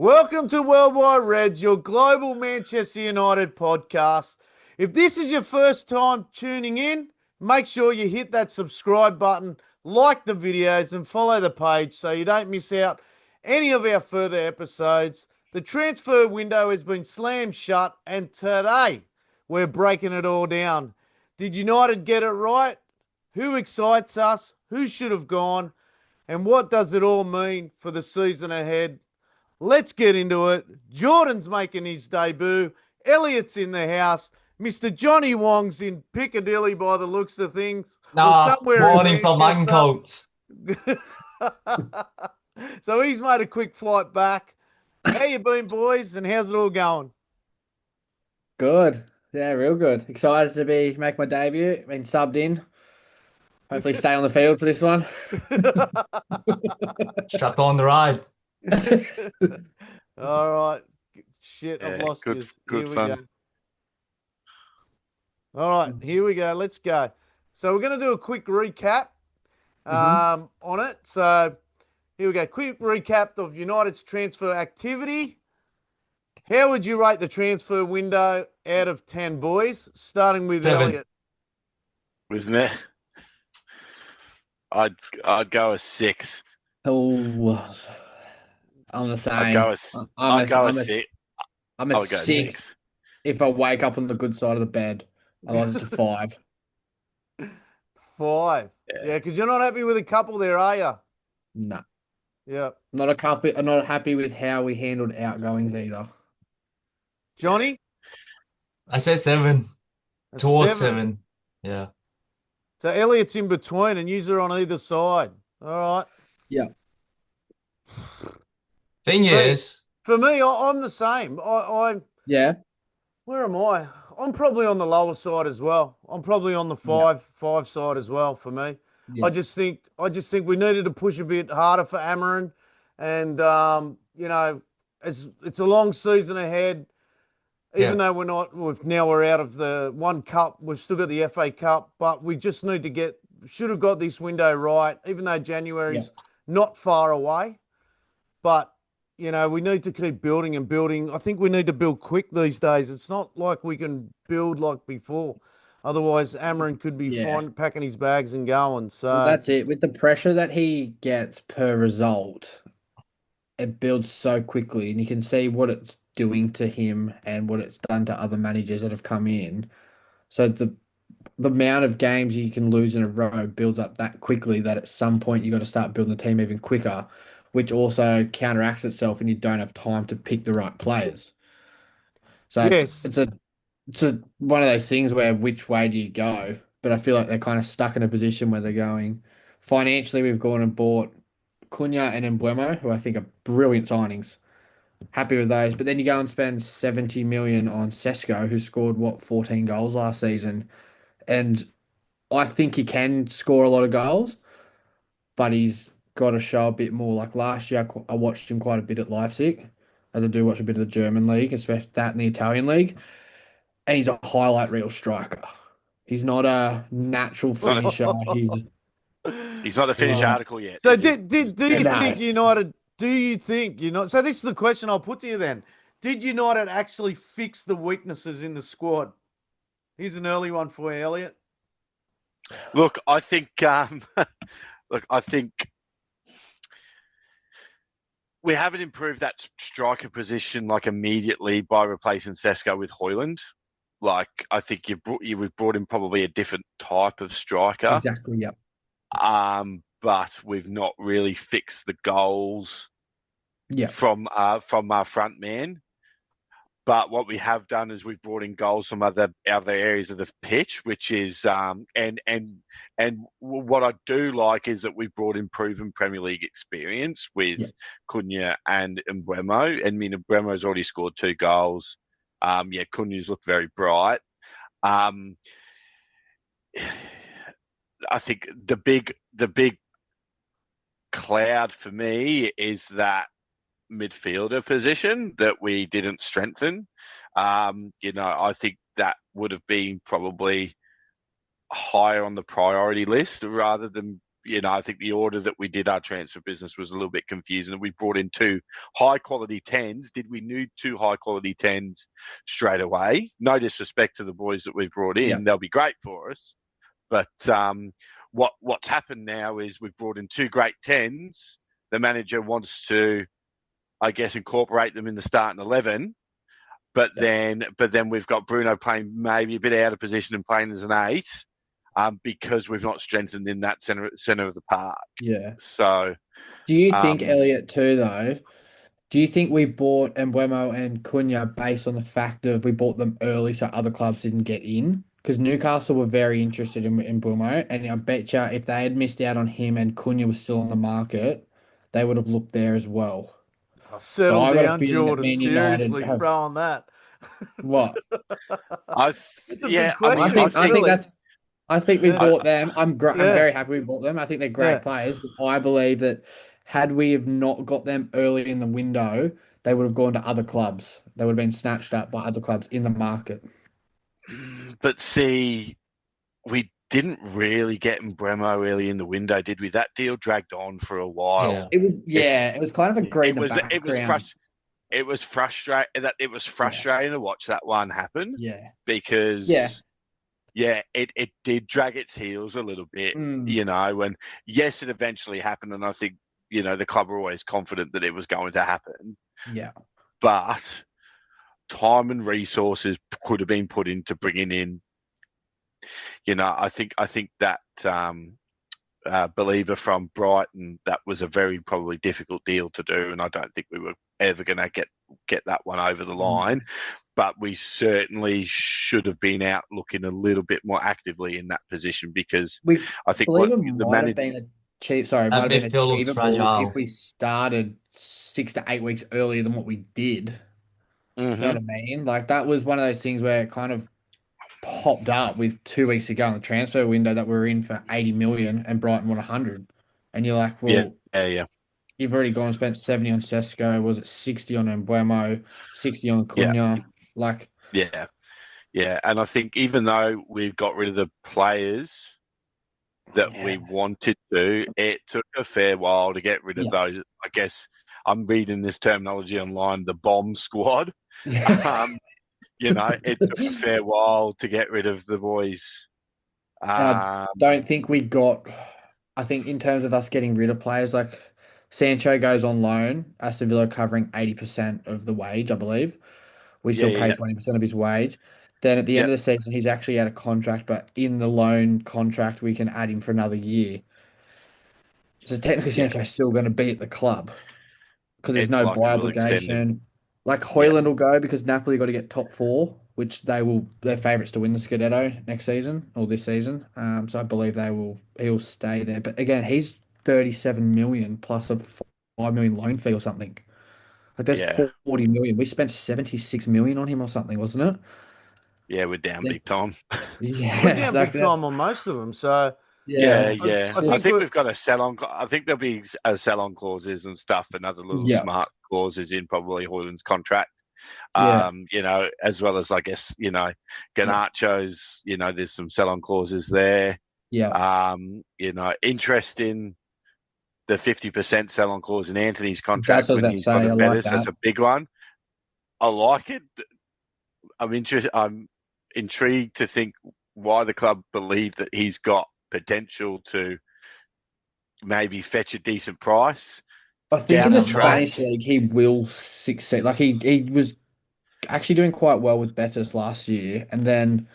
Welcome to Worldwide Reds, your global Manchester United podcast. If this is your first time tuning in, make sure you hit that subscribe button, like the videos, and follow the page so you don't miss out any of our further episodes. The transfer window has been slammed shut, and today we're breaking it all down. Did United get it right? Who excites us? Who should have gone? And what does it all mean for the season ahead? Let's get into it. Jordan's making his debut. Elliot's in the house. Mr. Johnny Wong's in Piccadilly by the looks of things, or Nah, somewhere in warning for Manchester. mancolts. So he's made a quick flight back. How you been, boys? And how's it all going? Good. Yeah, real good. Excited to make my debut. Been subbed in. Hopefully stay on the field for this one. Strapped on the ride. All right. Shit, I've Yeah, lost you. good Here we fun. go. All right, here we go. Let's go. So we're going to do a quick recap on it. So here we go. Quick recap of United's transfer activity. How would you rate the transfer window out of 10, boys? Starting with 7. Elliot. With me, I'd go a 6. Oh, I'm the same. I'd go a, I'm I'd go a I'm 6. I'm a I would go six 6. if I wake up on the good side of the bed. Otherwise, it's a 5. 5. Yeah, because you're not happy with a couple there, are you? No, Yeah. not a couple. I'm not happy with how we handled outgoings either. Johnny? I said 7. A Towards 7. 7. Yeah. So Elliot's in between and you're on either side. All right. Yeah. Thing Right. is, For me, I'm the same. Yeah. Where am I? I'm probably on the lower side as well. I'm probably on the Yeah. five side as well for me. Yeah. I just think we needed to push a bit harder for Amarin, and it's a long season ahead. Even though we're out of the one cup, we've still got the FA Cup, but we just need to should have got this window right. Even though January's not far away, but we need to keep building and building. I think we need to build quick these days. It's not like we can build like before. Otherwise, Amarin could be fine packing his bags and going. So Well, that's it. With the pressure that he gets per result, it builds so quickly, and you can see what it's doing to him and what it's done to other managers that have come in. So the amount of games you can lose in a row builds up that quickly that at some point you got to start building the team even quicker, which also counteracts itself and you don't have time to pick the right players. So yes, it's a one of those things where which way do you go? But I feel like they're kind of stuck in a position where they're going financially. We've gone and bought Cunha and Embuemo, who I think are brilliant signings. Happy with those. But then you go and spend 70 million on Sesko, who scored 14 goals last season. And I think he can score a lot of goals, but he's got to show a bit more. Like last year, I watched him quite a bit at Leipzig, as I do watch a bit of the German league, especially that in the Italian league. And he's a highlight reel striker. He's not a natural finisher. He's not a finished Oh. article yet. So is he? do you No. think United? Do you think United? So this is the question I'll put to you then. Did United actually fix the weaknesses in the squad? Here's an early one for you, Elliot. Look, I think. I think we haven't improved that striker position like immediately by replacing Sesko with Højlund. Like I think we've brought in probably a different type of striker. Exactly. Yep. But we've not really fixed the goals Yeah. from our front man. But what we have done is we've brought in goals from other areas of the pitch, which is and what I do like is that we've brought in proven Premier League experience with Cunha and Embuemo. And I mean, Embuemo's already scored 2 goals. Cunha's looked very bright. I think the big cloud for me is that midfielder position that we didn't strengthen. I think that would have been probably higher on the priority list rather than I think the order that we did our transfer business was a little bit confusing. We brought in 2 high-quality 10s. Did we need 2 high-quality 10s straight away? No disrespect to the boys that we've brought in. Yeah. They'll be great for us. But what's happened now is we've brought in 2 great 10s. The manager wants to, I guess, incorporate them in the starting 11. But then we've got Bruno playing maybe a bit out of position and playing as an 8. Because we've not strengthened in that center of the park. Yeah. So, do you think, Elliot, too, though? Do you think we bought Mbeumo and Cunha based on the fact of we bought them early so other clubs didn't get in? Because Newcastle were very interested in Mbeumo, and I bet you if they had missed out on him and Cunha was still on the market, they would have looked there as well. Settle I got a down, feeling that Jordan. Man United Seriously, have- bro, on that. What? It's a big question. I think really. that's. I think we Yeah. bought them. I'm Yeah. very happy we bought them. I think they're great Yeah. players. But I believe that had we have not got them early in the window, they would have gone to other clubs. They would have been snatched up by other clubs in the market. But see, we didn't really get Mbeumo early in the window, did we? That deal dragged on for a while. Yeah. It was kind of agreed in the background. It was frustrating to watch that one happen. Yeah. Because it did drag its heels a little bit, and yes, it eventually happened, and I think the club were always confident that it was going to happen. Yeah. But time and resources could have been put into bringing in. I think that Believer from Brighton, that was a very probably difficult deal to do, and I don't think we were ever going to get that one over the line. But we certainly should have been out looking a little bit more actively in that position, because I think might have been achievable fragile. if we started 6 to 8 weeks earlier than what we did. Mm-hmm. You know what I mean? Like, that was one of those things where it kind of popped up with 2 weeks ago in the transfer window that we're in for 80 million and Brighton won 100. And you're like, well, yeah. You've already gone and spent 70 on Sesko. Was it 60 on Mbeumo, 60 on Cunha? Yeah. And I think even though we've got rid of the players that we wanted to, it took a fair while to get rid of those. I guess I'm reading this terminology online, the bomb squad. It took a fair while to get rid of the boys. I don't think we got. I think in terms of us getting rid of players, like Sancho goes on loan, Aston Villa covering 80% of the wage, I believe. We still pay 20% of his wage. Then at the end of the season, he's actually out of contract, but in the loan contract, we can add him for another year. So technically, Sancho's still going to be at the club because there's no buy obligation. Like Højlund will go because Napoli got to get top 4, which they're favourites to win the Scudetto next season or this season. So I believe he'll stay there. But again, he's 37 million plus a 5 million loan fee or something. Like that's 40 million. We spent 76 million on him or something, wasn't it? Yeah, we're down big time. We're down big time on most of them. So I think we've got a sell-on. I think there'll be sell-on clauses and stuff, and other little smart clauses in probably Højlund's contract. As well as I guess Garnacho's. There's some sell-on clauses there. Interest in the 50% sell-on clause in Anthony's contract when he's got a better. That's a big one. I like it. I'm intrigued to think why the club believe that he's got potential to maybe fetch a decent price. I think in the Spanish league he will succeed. Like he was actually doing quite well with Betis last year, and then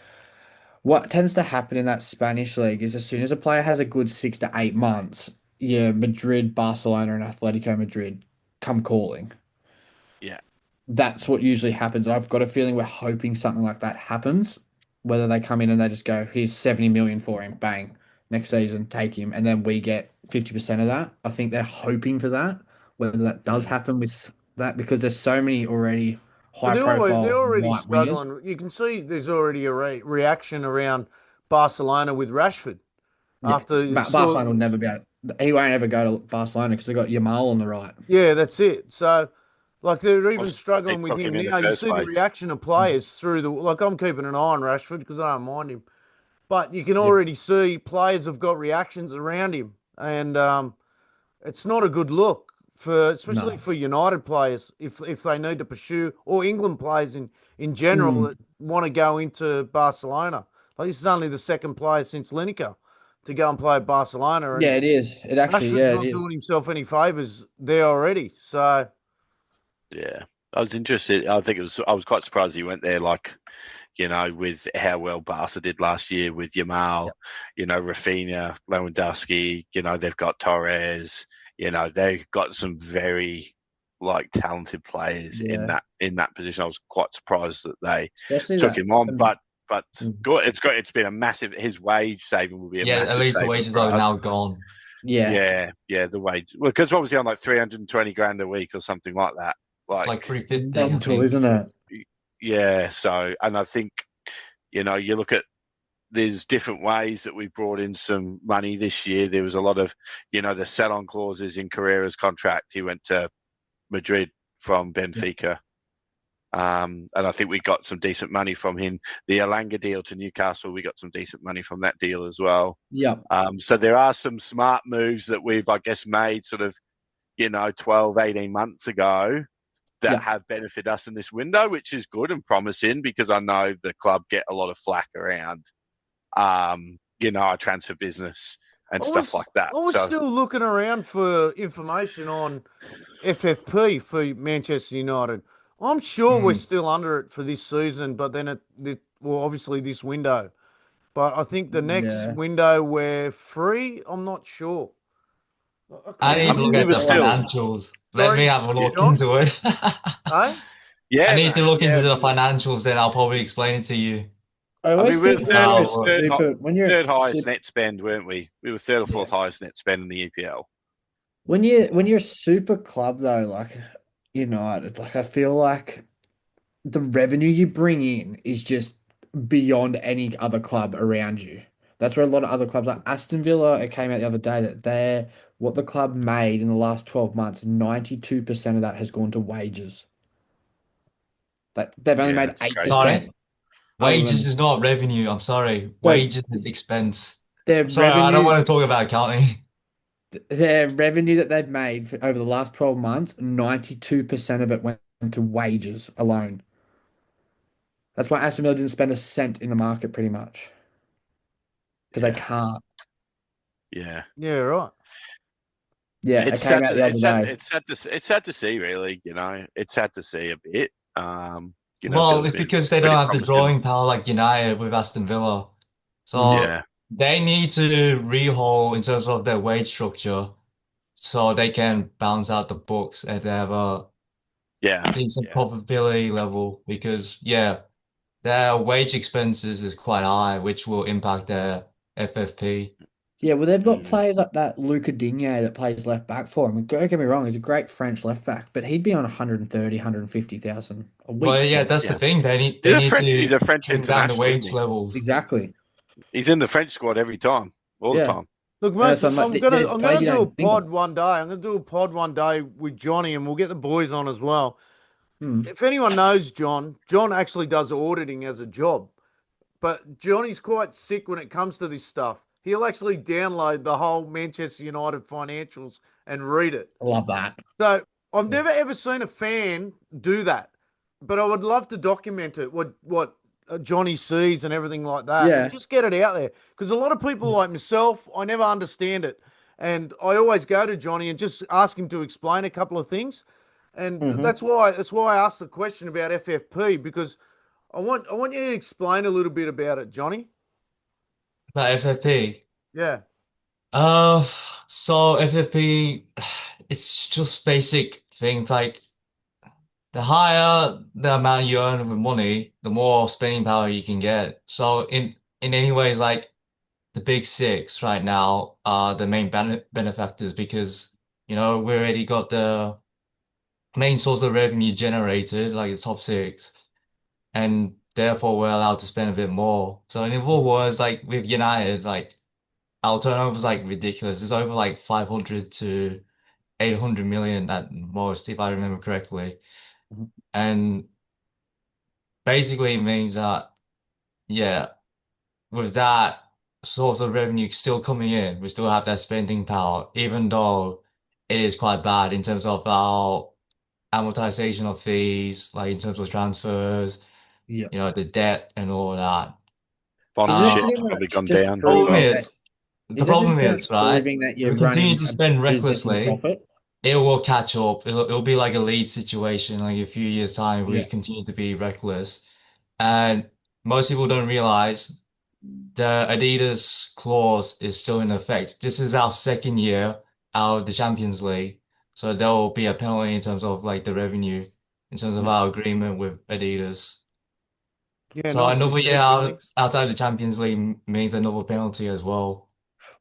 what tends to happen in that Spanish league is as soon as a player has a good 6 to 8 months, Madrid, Barcelona, and Atletico Madrid come calling. Yeah. That's what usually happens. And I've got a feeling we're hoping something like that happens. Whether they come in and they just go, here's 70 million for him, bang, next season, take him, and then we get 50% of that. I think they're hoping for that. Whether that does happen with that, because there's so many already high-profile they're already right struggling. wingers. You can see there's already a reaction around Barcelona with Rashford. Barcelona will never be able. He won't ever go to Barcelona because they've got Yamal on the right. Yeah, that's it. So, like, they're even struggling with him now. You see the reaction of players through I'm keeping an eye on Rashford because I don't mind him. But you can already see players have got reactions around him and it's not a good look for, especially No. for United players if they need to pursue, or England players in general that want to go into Barcelona. Like, this is only the second player since Lineker to go and play at Barcelona, and Yeah, it is. It actually, Rashford's yeah, it not is. doing himself any favors there already. So Yeah, I was interested. I think it was. I was quite surprised he went there. Like, with how well Barca did last year with Yamal, Rafinha, Lewandowski. They've got Torres. They've got some very talented players in Yeah. that position. I was quite surprised that they Especially took that. him on, but Mm. good. It's been a massive. His wage saving will be a Yeah, at massive least the saving wages for are us. now gone. Yeah. Yeah, the wage. Well, because what was he on, like 320 grand a week or something like that? It's like Like, 350, I Mental, think. isn't it? yeah. So, and I think you look at, there's different ways that we brought in some money this year. There was a lot of, the sell-on clauses in Carrera's contract. He went to Madrid from Yeah. Benfica. And I think we got some decent money from him. The Elanga deal to Newcastle, we got some decent money from that deal as well. Yep. So there are some smart moves that we've, I guess, made sort of, 12, 18 months ago that Yep. have benefited us in this window, which is good and promising, because I know the club get a lot of flack around, our transfer business and stuff like that. I was So, still looking around for information on FFP for Manchester United. I'm sure we're still under it for this season, but then well, obviously this window. But I think the next Yeah. window we're free. I'm not sure. I I can't need to I mean, look remember. we at were the still, financials. Let me Sorry, have a look John? into it. Eh? I yeah, need to mate. look into Yeah, the financials, then I'll probably explain it to you. I I mean, always we were think when you're a third highest super, net spend, weren't we? We were third or yeah. fourth highest net spend in the EPL. When you're a super club though, like United, like I feel like the revenue you bring in is just beyond any other club around you. That's where a lot of other clubs like Aston Villa, it came out the other day that what the club made in the last 12 months, 92% of that has gone to wages. That they've only Yeah, made it's crazy. 8% Sorry? other Wages than is not revenue. I'm sorry. so Wages is expense. their I'm sorry, I don't revenue want to talk about accounting. their revenue that they've made over the last 12 months, 92% of it went to wages alone. That's why Aston Villa didn't spend a cent in the market pretty much because they Yeah, can't. yeah. Yeah, right. Yeah, it It's came sad. out the other It's sad. day. It's sad to see. Really, it's sad to see a bit. A bit Well, of it's bit, because they pretty don't have the promising. drawing power like United with Aston Villa. Mhm. So Yeah, they need to rehaul in terms of their wage structure so they can balance out the books and they have a yeah, decent yeah, profitability level because, yeah, their wage expenses is quite high, which will impact their FFP. Yeah, well, they've got mm, players like that Luca Digne that plays left back for him. Don't get me wrong, he's a great French left back, but he'd be on 130, 150,000 a Well, week yeah, probably. that's the yeah. thing. They He's a need French. to He's a French trim down the international, isn't wage he? levels. Exactly. He's in the French squad every time, all the Yeah. time. Look, And mate, so I'm like, there's I'm players gonna you do don't a even think of. pod one day. I'm gonna do a pod one day with Johnny, and we'll get the boys on as well. Hmm. If anyone knows John, John actually does auditing as a job, but Johnny's quite sick when it comes to this stuff. He'll actually download the whole Manchester United financials and read it. I love that. So I've never ever seen a fan do that, but I would love to document it. What Johnny sees and everything like that, and Yeah. just get it out there. Because a lot of people like myself, I never understand it, and I always go to Johnny and just ask him to explain a couple of things, and Hmm. that's why I asked the question about FFP, because I want you to explain a little bit about it, Johnny. But FFP. Yeah. Uh, so FFP, it's just basic things like the higher the amount you earn with money, the more spending power you can get. So in any ways, like the big six right now are the main benefactors because we already got the main source of revenue generated, like the top six, and therefore we're allowed to spend a bit more. So in other words, like with United, like our turnover is like ridiculous. It's over like 500 to 800 million at most, if I remember correctly. And basically it means that, yeah, with that. source of revenue still coming in. We still have that spending power, even though it is quite bad in terms of our amortization of fees, like in terms of transfers, Yeah. the debt and all that. Isn't it Uh, Sponsorship's pretty probably much gone just down as problem well. proving that? is, the Isn't it just problem pretty much is, right? proving that If you're we continue running to a spend business in recklessly, profit? it will catch up. It'll be like a lead situation, like a few years' time, we Yeah. continue to be reckless. And most people don't realize the Adidas clause is still in effect. This is our second year out of the Champions League. So there will be a penalty in terms of like the revenue, in terms of Yeah. our agreement with Adidas. Yeah, So nicely another year said, Johnny. outside the Champions League means another penalty as well.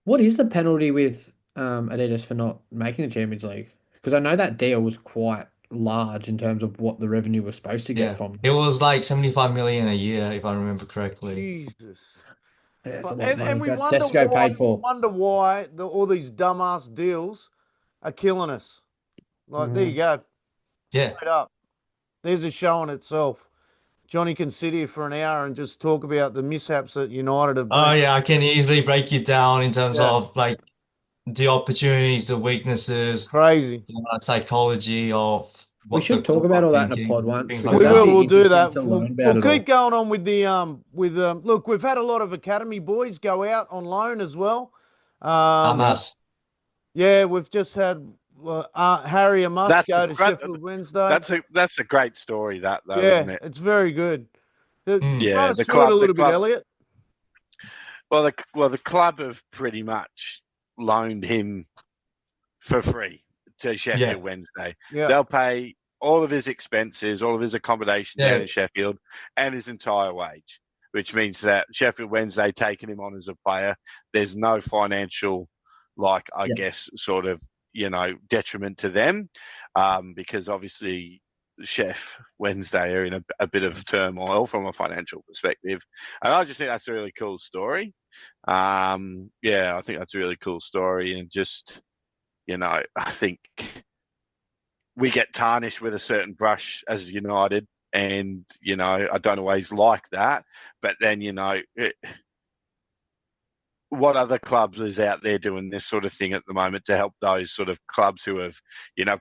What is the penalty with Adidas for not making the Champions League? Because I know that deal was quite large in terms of what the revenue was supposed to get Yeah. from them. It was like 75 million a year, if I remember correctly. Jesus. Yeah, it's a But lot of and money. we That's wonder Cesco why paid for. all these dumbass deals are killing us. Like there you Mhm. go. Yeah. Straight up. There's a show in itself. Johnny can sit here for an hour and just talk about the mishaps that United have Oh been. yeah, I can easily break it down in terms Yeah, of like the opportunities, the weaknesses, crazy. psychology of We what the should talk club about are all that in a pod thinking, once things like because We that'd will. that. be We'll do interesting that. to learn We'll about it keep all. going on with the Look, we've had a lot of academy boys go out on loan as well. I'm Um, Yeah. asked. yeah, we've just had Harry and Musk That's a go to great, Sheffield Wednesday. that's a great story, that though, isn't Yeah, it? it's very good. Mm. Run Yeah, us through it a little bit, Elliot. the club have pretty much loaned him for free to Yeah, Sheffield Wednesday. Yeah, They'll pay all of his expenses, all of his accommodation down yeah, in Sheffield, and his entire wage, which means that Sheffield Wednesday taking him on as a player, there's no financial, like, I Yeah. guess, sort of, detriment to them, because obviously Chef Wednesday are in a bit of turmoil from a financial perspective. And I just think that's a really cool story. Yeah, I think that's a really cool story. And just, I think we get tarnished with a certain brush as United, and I don't always like that. But then what other clubs is out there doing this sort of thing at the moment to help those sort of clubs who have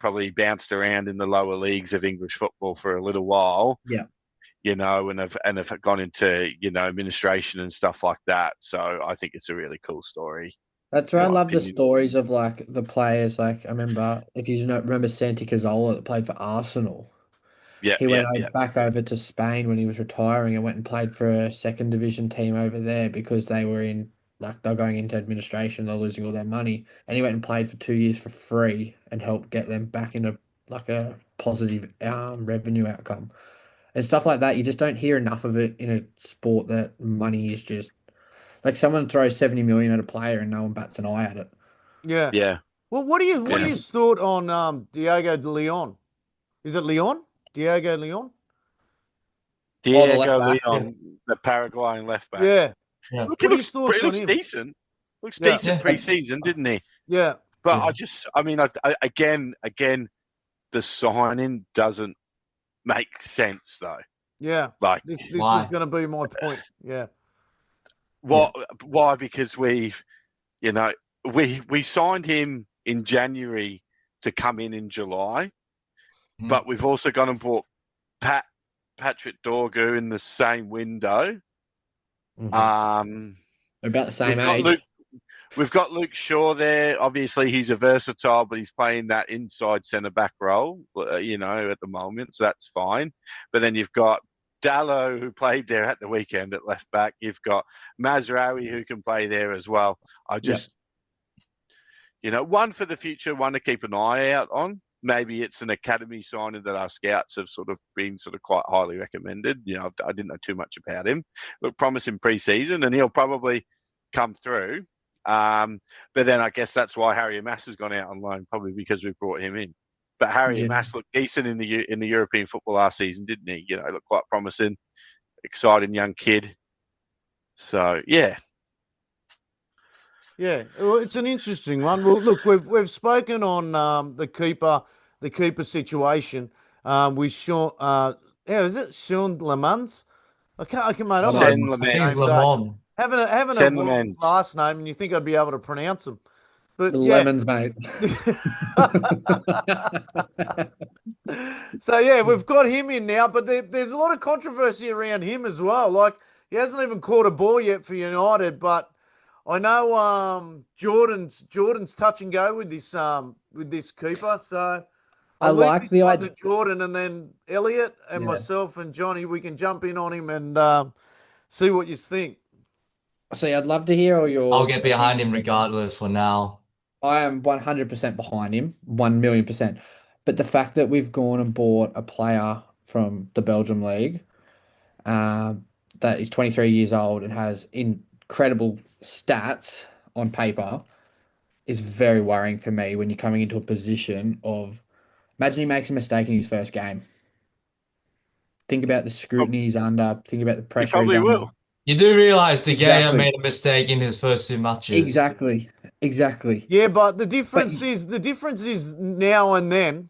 probably bounced around in the lower leagues of English football for a little while, Yeah. and have gone into administration and stuff like that. So I think it's a really cool story, That's in why I my love the opinion. stories of like the players. Like I remember, if you remember Santi Cazorla that played for Arsenal. Yeah, He yeah, went yeah, back over to Spain when he was retiring and went and played for a second division team over there because they were in like they're going into administration, they're losing all their money. And he went and played for 2 years for free and helped get them back into like a positive revenue outcome. And stuff like that. You just don't hear enough of it in a sport that money is just like someone throws 70 million at a player and no one bats an eye at it. yeah. yeah, Well, what do yeah. you thought on Diego de Leon? Is it Leon? Diego Leon? Oh, the left Diego back. yeah, Leon, the Paraguayan left back. Yeah. yeah, Look, he What are your looks he thoughts on looks him? decent. Looks Yeah. decent yeah, pre-season, didn't he? Yeah. But yeah. I mean, again, the signing doesn't make sense though. Yeah. Like, This was Why? going to be my point. Yeah. Yeah. what? Why? Because you know, we signed him in January to come in July, Mm. but we've also gone and bought Patrick Dorgu in the same window. Mhm. Um, They're about the same we've got age. Luke Shaw there. Obviously, he's a versatile, but he's playing that inside centre back role, at the moment, so that's fine. But then you've got Dallo, who played there at the weekend at left back. You've got Mazraoui, who can play there as well. I Yeah. just, one for the future, one to keep an eye out on. Maybe it's an academy signing that our scouts have sort of been quite highly recommended. I didn't know too much about him. Looked promising pre-season, and he'll probably come through. But then I guess that's why Harry Mass has gone out on loan, probably because we brought him in. But Harry Yeah. Mass looked decent in the European football last season, didn't he? Looked quite promising, exciting young kid. So yeah, Yeah. Well, it's an interesting one. Well, look, we've spoken on the keeper situation with Sean. Yeah, is it Sean Lemans? I can't, mate. I'm Lemans. hoping Sen for I the think Lament. it's names. Eh? Lamont. having a Send them world in. last name, and you think I'd be able to pronounce them. But yeah. Lemons, mate. So yeah, we've got him in now, but there's a lot of controversy around him as well. Like he hasn't even caught a ball yet for United, but I know Jordan's touch and go with this keeper. So I I'll leave like this the one to idea. Jordan, and then Elliot and Yeah. myself and Johnny, we can jump in on him and see what you think. See, I'd love to hear all I'll yours. get behind him regardless for now. I am 100% behind him, 1,000,000%. But the fact that we've gone and bought a player from the Belgium League that is 23 years old and has incredible stats on paper is very worrying for me when you're coming into a position of imagine he makes a mistake in his first game. Think about the scrutiny he's under, think about the He pressure he's probably under. will. You do realize De Gea Exactly. made a mistake in his first 2 matches. Exactly. Exactly. Yeah, but But the difference is now and then.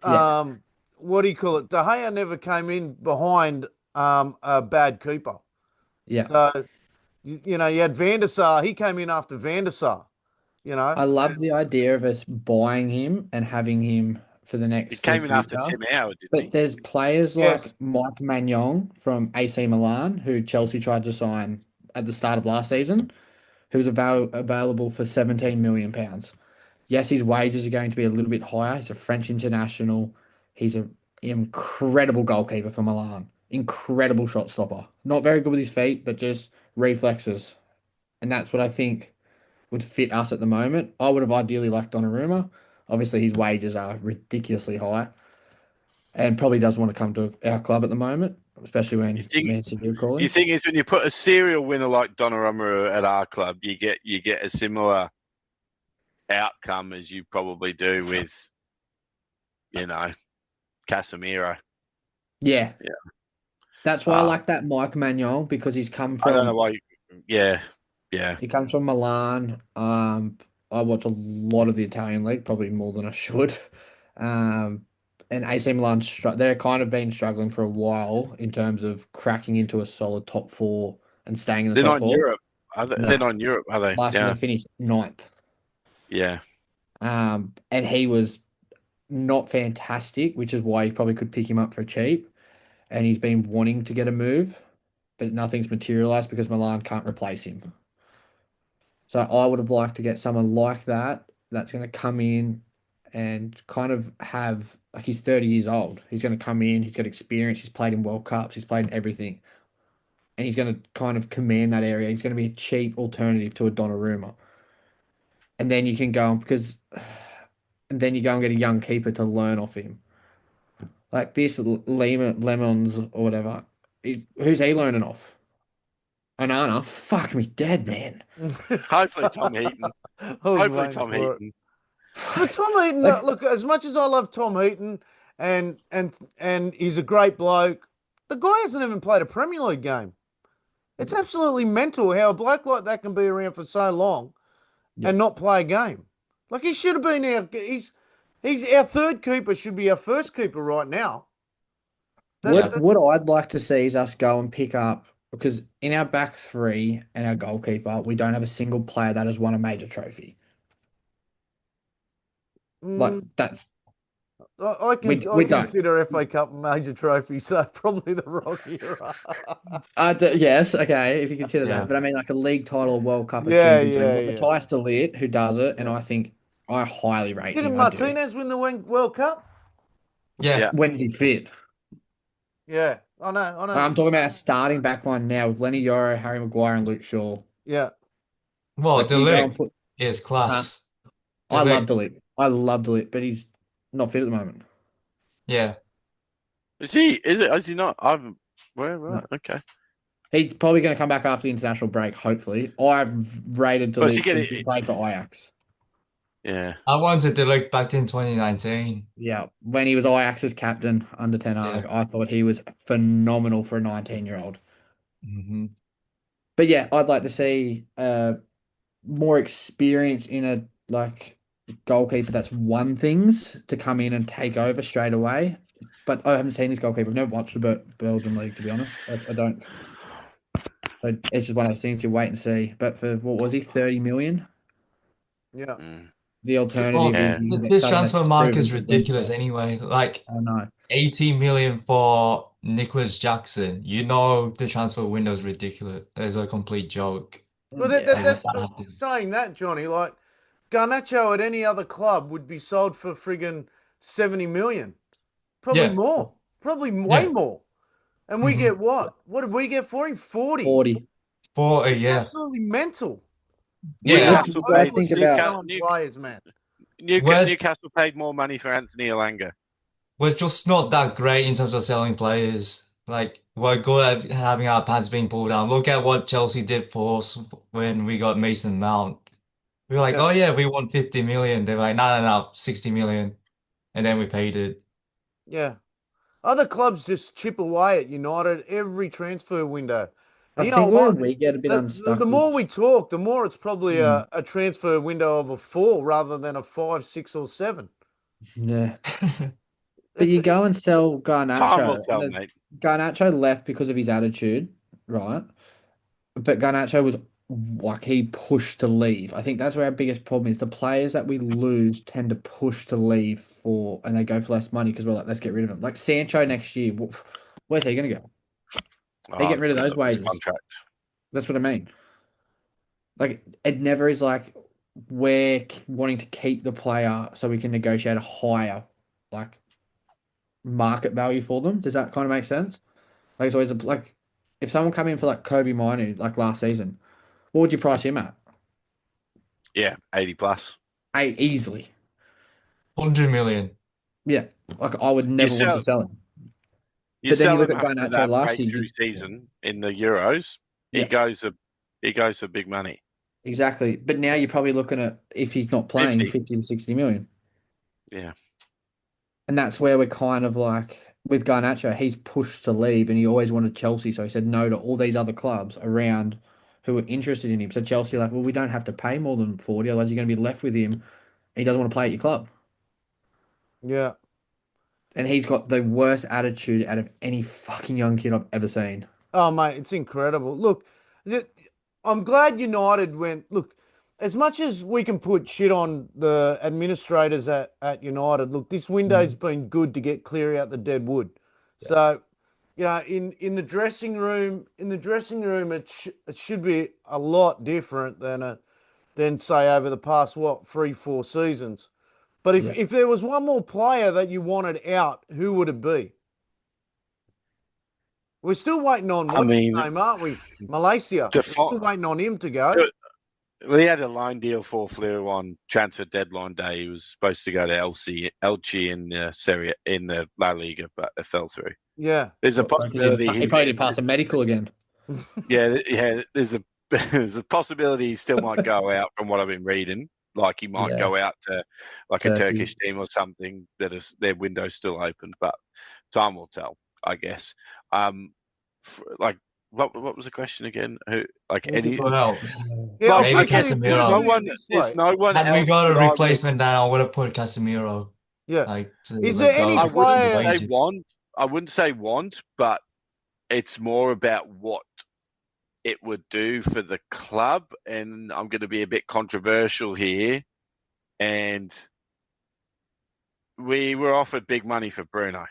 yeah, What do you call it? De Gea never came in behind a bad keeper. yeah. So you know you had Van der Sar. He came in after Van der Sar. You know. I love the idea of us buying him and having him for the He next came in after future. Tim Howard, didn't But he? there's players Yes. like Mike Maignan from AC Milan, who Chelsea tried to sign at the start of last season, who's available for £17 million. Yes, his wages are going to be a little bit higher. He's a French international. He's an incredible goalkeeper for Milan. Incredible shot stopper. Not very good with his feet, but just reflexes. And that's what I think would fit us at the moment. I would have ideally liked Donnarumma. Obviously, his wages are ridiculously high and probably doesn't want to come to our club at the moment, especially You when think Man City are you calling. think is when you put a serial winner like Donnarumma at our club, you get a similar outcome as you probably do with, Casemiro. Yeah. Yeah. That's why I like that Mike Maignan because he's come I don't know from why. Yeah. he comes from Milan. I watch a lot of the Italian league, probably more than I should. And AC Milan, they're kind of been struggling for a while in terms of cracking into a solid top four and staying in the They're top not in four. Europe. Are they? No, They're not in Europe, are they? last year Yeah. they finished ninth. Yeah. And he was not fantastic, which is why you probably could pick him up for cheap. And he's been wanting to get a move, but nothing's materialized because Milan can't replace him. So I would have liked to get someone like that that's going to come in and kind of have like he's 30 years old. He's going to come in, he's got experience, he's played in World Cups, he's played in everything. And he's going to kind of command that area. He's going to be a cheap alternative to a Donnarumma. And then you can go because and then you go and get a young keeper to learn off him. Like this Lemons or whatever. Who's he learning off? Anana? Fuck me dead, man. Hopefully Tom Heaton. I was Hopefully waiting Tom for it. Heaton. But Tom Heaton, Like, look, as much as I love Tom Heaton and he's a great bloke, the guy hasn't even played a Premier League game. It's absolutely mental how a bloke like that can be around for so long yeah. and not play a game. Like he should have been he's our third keeper, should be our first keeper right now. What I'd like to see is us go and pick up because in our back three and our goalkeeper, we don't have a single player that has won a major trophy. Like Mm, that's I we don't. consider FA Cup a major trophy, so probably the wrong era. Yes, okay, if you consider Yeah. that. But I mean like a league title, a World Cup, a Yeah, Champions League. yeah, We've got yeah. Matthias de Ligt who does it, and Yeah. I think I highly rate Didn't him. I do. Martinez win the World Cup? Yeah. Yeah. When is he fit? Yeah, I know. I'm talking about a starting back line now with Lenny Yoro, Harry Maguire, and Luke Shaw. Yeah. Well, Like De you go and Ligt put. is Huh? class. De I love Ligt. Delete. I love Delete, but he's not fit at the moment. Yeah. Is he? Is it? Is he not? I've. Well, No. right. Okay. He's probably going to come back after the international break, hopefully. I've rated But is he Delete since he getting? played for Ajax. Yeah. I wanted De Ligt back in 2019. Yeah, when he was Ajax's captain under Ten Hag, Yeah. I thought he was phenomenal for a 19-year-old. hmm But yeah, I'd like to see more experience in a like goalkeeper that's won things to come in and take over straight away. But I haven't seen this goalkeeper. I've never watched the Belgian league, to be honest. I don't. So it's just one of those things you wait and see. But for what was he, 30 million? Yeah. Mm. The alternative Well, is Yeah. you can get this someone that's transfer market proven is to reset. ridiculous anyway. Like I know. 80 million for Nicholas Jackson. You know the transfer window is ridiculous. It's a complete joke. Well, Yeah. If that happens. saying that, Johnny, like Garnacho at any other club would be sold for friggin' 70 million. Probably Yeah. more. Probably way Yeah. more. And we hmm get what? What did we get for him? 40. 40. For a It's yeah. absolutely mental. We Yeah. What are do you Newcastle guys paid think hopeless at about? Newcastle, selling players, man. We're Newcastle paid more money for Anthony Elanga. we're just not that great in terms of selling players. Like we're good at having our pants being pulled down. Look at what Chelsea did for us when we got Mason Mount. We were like, Yeah. oh yeah, we want 50 million. They were like, no, no, no, 60 million. And then we paid it. Yeah. Other clubs just chip away at United every transfer window. I And you know think where what? we get a bit The unstuck more is we talk, the more it's probably Mm, a transfer window of a 4 rather than a 5, 6, or 7. yeah. But you go It's and sell Time will Garnacho, and tell, mate. Garnacho left because of his attitude, right? But Garnacho was like he pushed to leave. I think that's where our biggest problem is. The players that we lose tend to push to leave for, and they go for less money because we're like, let's get rid of him. Like Sancho next year, where's he going to go? Are you Oh, getting rid of those his wages? contract. That's what I mean. Like it never is like we're wanting to keep the player so we can negotiate a higher like market value for them. Does that kind of make sense? Like it's always like if someone come in for like Kobe Minu like last season, what would you price him at? Yeah, 80 plus. Easily. 100 million. Yeah. Like I would You never want to sell sell him. you But then you sell look him at after Garnacho that last year, breakthrough season in the Euros. He yeah, goes for big money. exactly. But now you're probably looking at if he's not playing 50. 50 to 60 million. Yeah. And that's where we're kind of like with Garnacho, he's pushed to leave and he always wanted Chelsea. So he said no to all these other clubs around who were interested in him. So Chelsea are like, well, we don't have to pay more than 40, otherwise you're going to be left with him. He doesn't want to play at your club. yeah. And he's got the worst attitude out of any fucking young kid I've ever seen. Oh, mate, it's incredible. Look, th- I'm glad United went. Look, as much as we can put shit on the administrators at United, look, this window's been good to get Cleary out the dead wood. Yeah. So, in the dressing room, it should be a lot different than say over the past what 3, 4 seasons. But if Yeah. if there was one more player that you wanted out, who would it be? We're still waiting on I what's his mean, name, aren't we? Malaysia. We're still defi- waiting on him to go. we had a loan deal for Flew on transfer deadline day. He was supposed to go to Elche in the Serie in the La Liga, but it fell through. Yeah. There's a Like possibility he probably did pass a medical again. yeah. There's a there's a possibility he still might go out from what I've been reading. Like he might Yeah. go out to like a Turkey. Turkish team or something that is their window's still open, but time will tell, I guess. Like what was the question again? Who like any What else? Yeah, I'll like Maybe put okay, it there's to no Casemiro. you one this there's way. no one Had we else got a that I would replacement, then I would have put Casemiro Yeah. like to Is like there go any I because of the wouldn't player? say wages. want. I wouldn't say want, but it's more about what it would do for the club. And I'm going to be a bit controversial here. And we were offered big money for Bruno.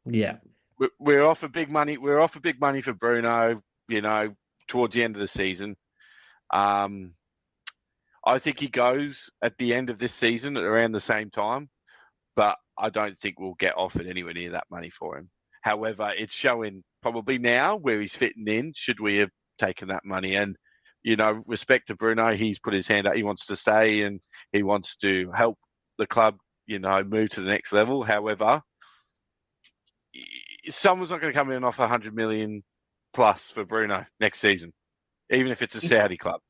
Yeah. We're offered big money. We're offered big money for Bruno. You know, towards the end of the season. I think he goes at the end of this season at around the same time, but I don't think we'll get offered anywhere near that money for him. However, it's showing probably now where he's fitting in. Should we have taken that money? And respect to Bruno, he's put his hand up. He wants to stay and he wants to help the club, move to the next level. However, someone's not going to come in and offer 100 million plus for Bruno next season, even if it's a Saudi club.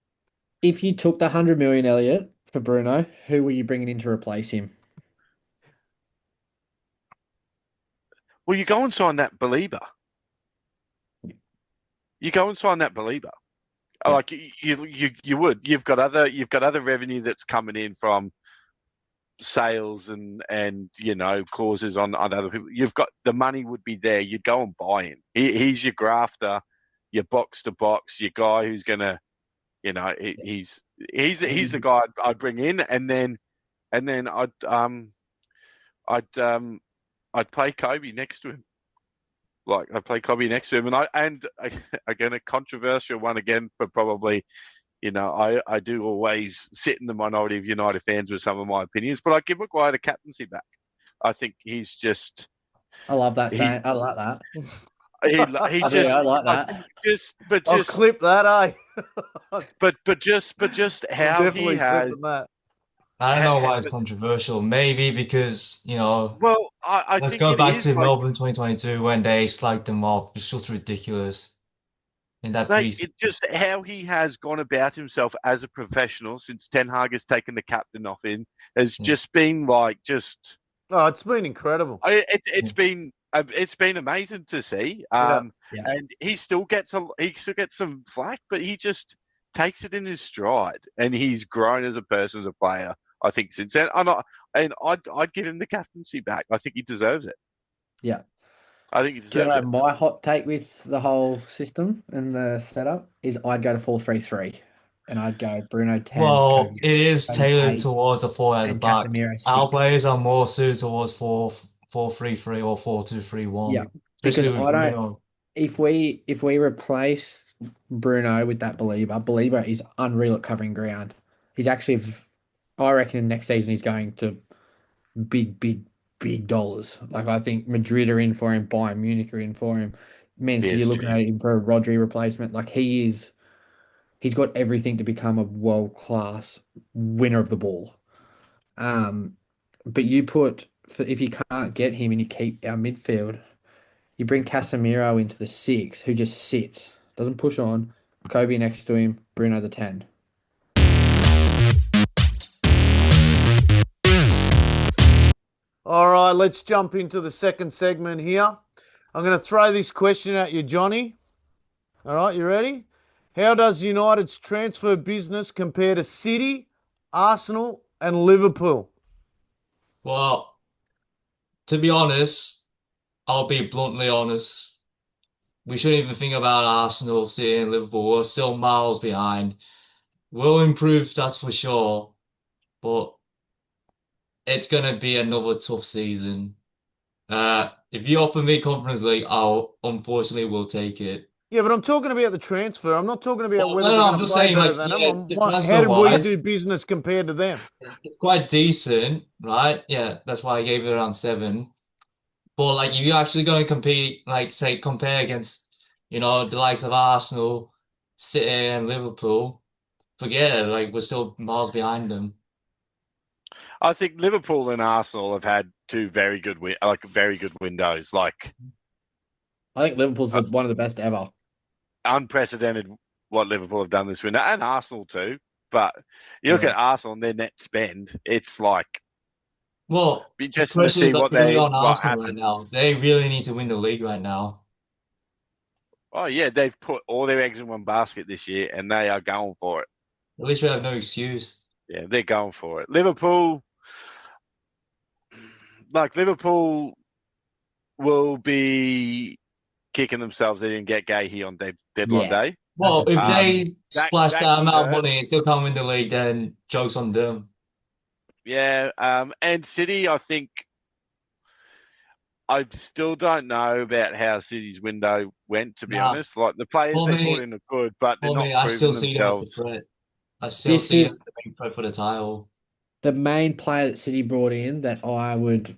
If you took the 100 million, Elliot, for Bruno, who were you bringing in to replace him? Well, you go and sign that Belieber. You go and sign that Belieber. Yeah. Like you would. You've got other revenue that's coming in from sales and clauses on other people. You've got the money would be there. You'd go and buy him. He's your grafter, your box to box, your guy who's gonna, he's the guy I'd bring in, and then I'd play Kobe next to him. Like I play Kobe next to him, and again a controversial one again, but probably. I do always sit in the minority of United fans with some of my opinions, but I give Maguire the captaincy back. I think he's just. I love that saying. I like that. He I just. like I that. think but I'll just. clip that, eh? But just I'm how he definitely has. clipping that. I don't know why it's controversial. Maybe because, Well, I let's think go it back is to like. Melbourne 2022 when they slagged them off. It's just ridiculous. In that Mate, pre it just how he has gone about himself as a professional since Ten Hag has taken the captain off him has just been like just. Oh, it's been incredible. It's been amazing to see. Yeah. And he still gets some flack, but he just takes it in his stride, and he's grown as a person, as a player. I think since then, I'd give him the captaincy back. I think he deserves it. Yeah. I think he Do you deserves know it. my hot take with the whole system and the setup is I'd go to 4-3-3 and I'd go Bruno 10, Well, Kobe it is 8, tailored towards a four at the and back. Casemiro Our 6. players are more suited towards 4-3-3 or 4-2-3-1, Yeah, because especially with I don't. Bruno. If we replace Bruno with that Belieber is unreal at covering ground. He's actually, I reckon next season he's going to big, big, big dollars. Like I think Madrid are in for him, Bayern Munich are in for him. Man City, you're looking PSG. at him for a Rodri replacement. Like he's got everything to become a world class winner of the ball. But if you can't get him and you keep our midfield, you bring Casemiro into the 6, who just sits, doesn't push on. Kobe next to him, Bruno the 10. All right, let's jump into the second segment here. I'm going to throw this question at you, Johnny. All right, you ready? How does United's transfer business compare to City, Arsenal, and Liverpool? Well, to be honest, I'll be bluntly honest. We shouldn't even think about Arsenal, City, and Liverpool. We're still miles behind. We'll improve, that's for sure, but it's gonna be another tough season. If you offer me Conference League, I'll unfortunately will take it. Yeah, but I'm talking about the transfer. I'm not talking about Well, whether no, we're no, going I'm to just play saying, better like, than them. yeah, How did we transfer-wise, do business compared to them? it's quite decent, right? Yeah, that's why I gave it around 7. But like, if you're actually going to compete, like, say, compare against, the likes of Arsenal, City, and Liverpool, forget it. Like, we're still miles behind them. I think Liverpool and Arsenal have had two very good windows, like I think Liverpool's one of the best ever. unprecedented what Liverpool have done this window, and Arsenal too. But you look Yeah. at Arsenal and their net spend; it's like Well, be the interesting to pressure see is like what really on what Arsenal right happens. now. They really need to win the league right now. Oh yeah, they've put all their eggs in one basket this year, and they are going for it. At least we have no excuse. Yeah, they're going for it. Liverpool will be kicking themselves they didn't get Gahey on deadline Yeah. day. Well, if they splash That that could amount of hurt. money and still can't win the league, then joke's on them. Yeah, and City, I think I still don't know about how City's window went. To be Nah, honest, like the players for they brought me, in are good, but they're not I still proving see them as the themselves. threat. I still This see them is as the main threat for the title. the main player that City brought in that I would give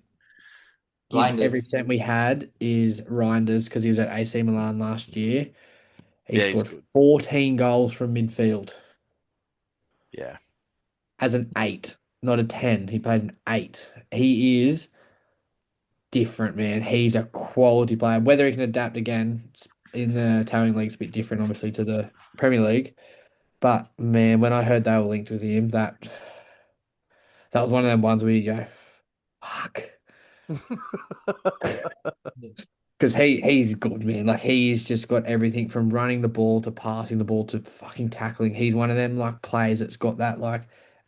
every Blinders. cent we had is Reinders because he was at AC Milan last year. He Yeah, he's scored good. 14 goals from midfield Yeah, as an 8, not a 10. He played an 8. He is different, man. He's a quality player. Whether he can adapt again in the Italian league's a bit different, obviously, to the Premier League. But man, when I heard they were linked with him, that was one of them ones where you go, fuck. Because he's good, man. Like he's just got everything from running the ball to passing the ball to fucking tackling. He's one of them like players that's got that like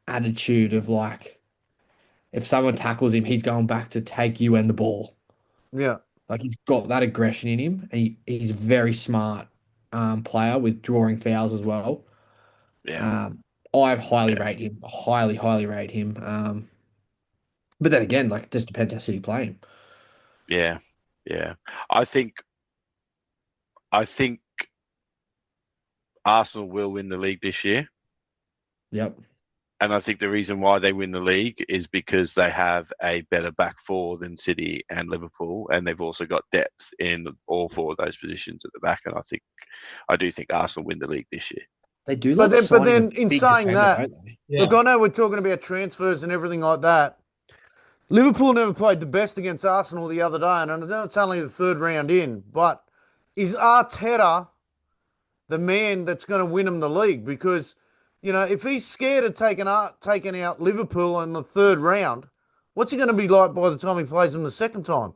attitude of like if someone tackles him, he's going back to take you and the ball. Yeah. Like he's got that aggression in him, and he's a very smart player with drawing fouls as well. Yeah. I highly Yeah. rate him. Highly, highly rate him. But then again, like it just depends how City play him. Yeah. Yeah. I think I think Arsenal will win the league this year. Yep. And I think the reason why they win the league is because they have a better back four than City and Liverpool, and they've also got depth in all four of those positions at the back. And I do think Arsenal win the league this year. They do But love then, signing a in big saying defender, that, don't they? Yeah. look, I know we're talking about transfers and everything like that. Liverpool never played the best against Arsenal the other day, and I know it's only the third round in, but is Arteta the man that's going to win him the league? Because, if he's scared of taking out Liverpool in the third round, what's he going to be like by the time he plays them the second time?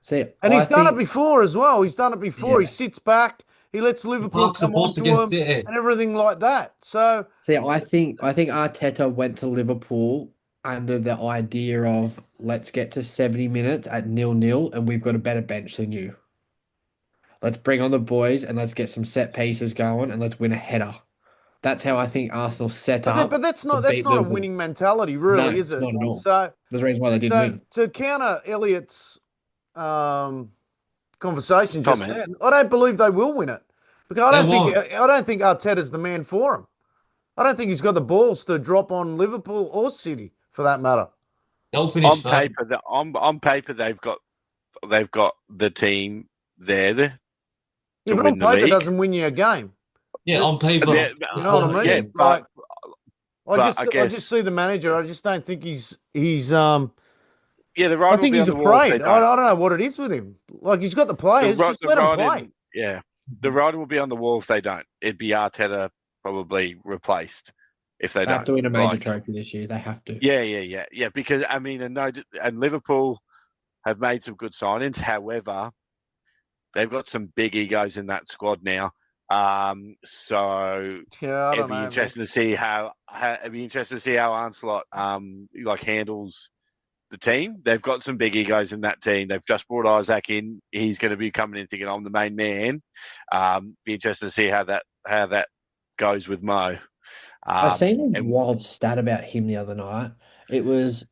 See, And I he's done it think, before as well. He's done it before. He yeah. sits back, he lets He Liverpool parks the come bus onto against him City. and everything like that. So, See, I think Arteta went to Liverpool under the idea of let's get to 70 minutes at 0-0 and we've got a better bench than you. Let's bring on the boys and let's get some set pieces going and let's win a header. That's how I think Arsenal set up that's to not beat a Liverpool. winning mentality, No, really, is it's it? not at all. So, There's a reason why they didn't win. to counter Elliot's um, conversation just Comment. then, I don't believe they will win it because They won't. I don't think Arteta's the man for him. I don't think he's got the balls to drop on Liverpool or City for that matter. They'll finish third. On paper, they've got the team there to Yeah, but win on the paper, league. doesn't win you a game. Yeah, on paper. They're- You know what I mean? Yeah, Like, but I I guess just see the manager. I just don't think he's the I writing will think be he's on the wall if they afraid. don't. I don't know what it is with him. Like he's got the players, just The let him writing, play. yeah, the writing will be on the wall if they don't. It'd be Arteta probably replaced if they They have don't. to win a major Like, trophy this year. They have to. yeah. Because I mean, and Liverpool have made some good signings. However, they've got some big egos in that squad now. So Yeah, I it'd don't be know. interesting to see how Ancelot handles the team. They've got some big egos in that team. They've just brought Isaac in. He's going to be coming in thinking I'm the main man. Be interesting to see how that goes with Mo. I seen a And wild stat about him the other night. It was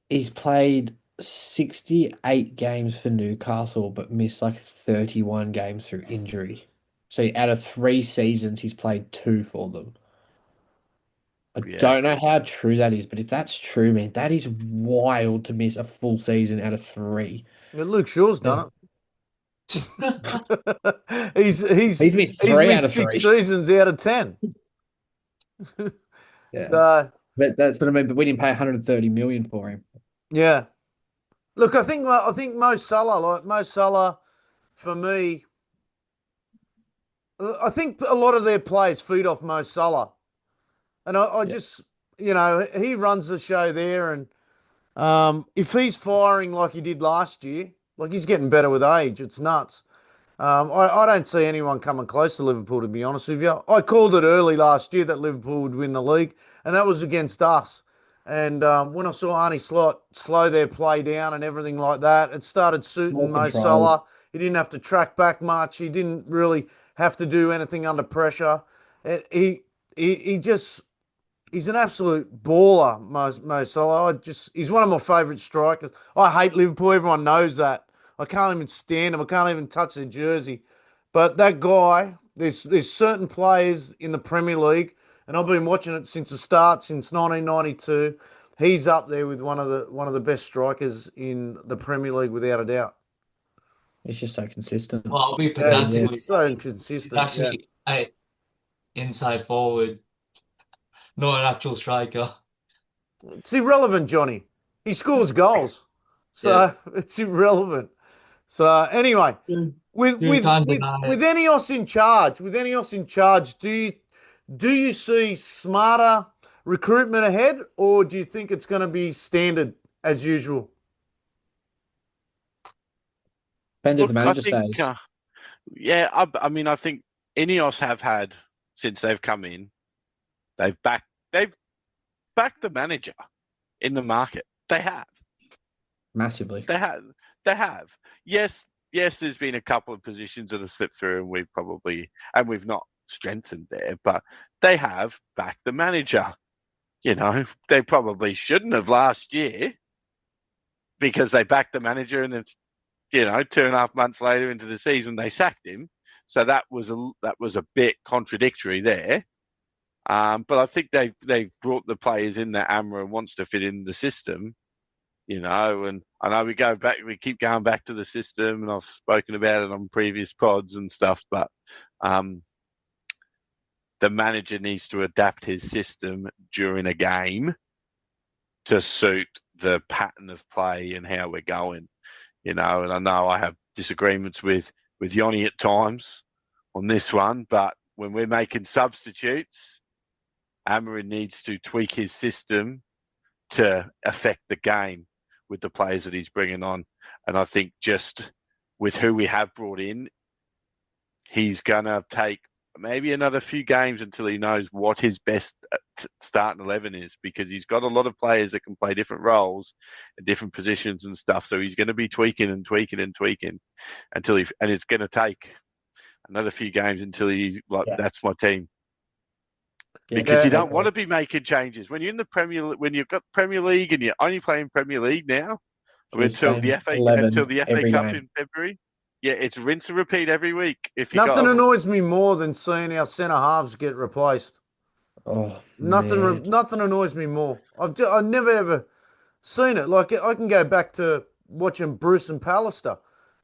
he's played 68 games for Newcastle, but missed like 31 games through injury. So out of 3 seasons, he's played 2 for them. I Yeah. don't know how true that is, but if that's true, man, that is wild to miss a full season out of 3. Yeah, Luke Shaw's done it. He's missed he's 3 out missed of 6 3. seasons out of 10. Yeah. So But that's what I mean. But we didn't pay 130 million for him. yeah. Look, I think Mo Salah, for me, I think a lot of their players feed off Mo Salah. And I just, he runs the show there. And if he's firing like he did last year, like he's getting better with age, it's nuts. I don't see anyone coming close to Liverpool, to be honest with you. I called it early last year that Liverpool would win the league, and that was against us. And when I saw Arnie Slot slow their play down and everything like that, it started suiting More Mo control. Salah. He didn't have to track back much. He didn't really have to do anything under pressure. He just he's an absolute baller, Mo Salah. He's one of my favourite strikers. I hate Liverpool. Everyone knows that. I can't even stand him. I can't even touch their jersey. But that guy, there's certain players in the Premier League, and I've been watching it since the start, since 1992. He's up there with one of the best strikers in the Premier League, without a doubt. He's just so consistent. Well, I'll be Yeah, pedantic. he's so He's inconsistent. Yeah. actually a inside forward, not an actual striker. It's irrelevant, Johnny. He scores goals, so it's irrelevant. So anyway, with You can't deny with it. Ineos in charge, do you see smarter recruitment ahead, or do you think it's going to be standard as usual? Depends if the look, I manager think, stays. I mean, I think Ineos have had since they've come in, they've backed the manager in the market. They have. Massively. They have. They have. Yes, yes. There's been a couple of positions that have slipped through, and we've not strengthened there, but they have backed the manager. They probably shouldn't have last year because they backed the manager, and then 2.5 months later into the season they sacked him. So that was a bit contradictory there. But I think they've brought the players in that Amra wants to fit in the system. And I know we keep going back to the system, and I've spoken about it on previous pods and stuff, but the manager needs to adapt his system during a game to suit the pattern of play and how we're going, and I know I have disagreements with Yoni at times on this one, but when we're making substitutes, Amarin needs to tweak his system to affect the game with the players that he's bringing on. And I think just with who we have brought in, he's going to take maybe another few games until he knows what his best starting 11 is, because he's got a lot of players that can play different roles and different positions and stuff. So he's going to be tweaking and tweaking and tweaking and it's going to take another few games until he's like, that's my team. Because you don't want to be making changes when you're in the when you've got Premier League and you're only playing Premier League now until the FA Cup in February. Yeah, it's rinse and repeat every week. Nothing annoys me more than seeing our centre halves get replaced. Oh, nothing annoys me more. I've never ever seen it. Like, I can go back to watching Bruce and Pallister,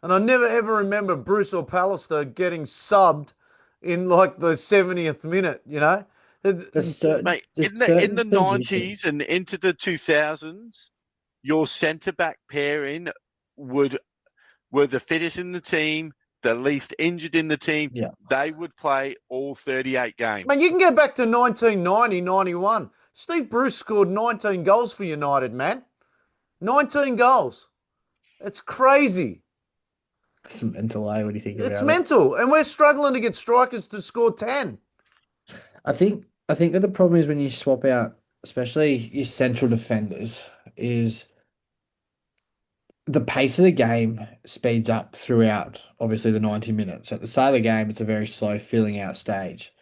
and I never ever remember Bruce or Pallister getting subbed in like the 70th minute. Mate, in the 90s and into the 2000s, your centre-back pairing were the fittest in the team, the least injured in the team. Yeah. They would play all 38 games. Man, you can go back to 1990, 91. Steve Bruce scored 19 goals for United, man. 19 goals. It's crazy. It's mental, eh? What do you think about it? It's mental. And we're struggling to get strikers to score 10. I think that the problem is when you swap out, especially your central defenders, is the pace of the game speeds up throughout, obviously, the 90 minutes. At the start of the game, it's a very slow filling out stage.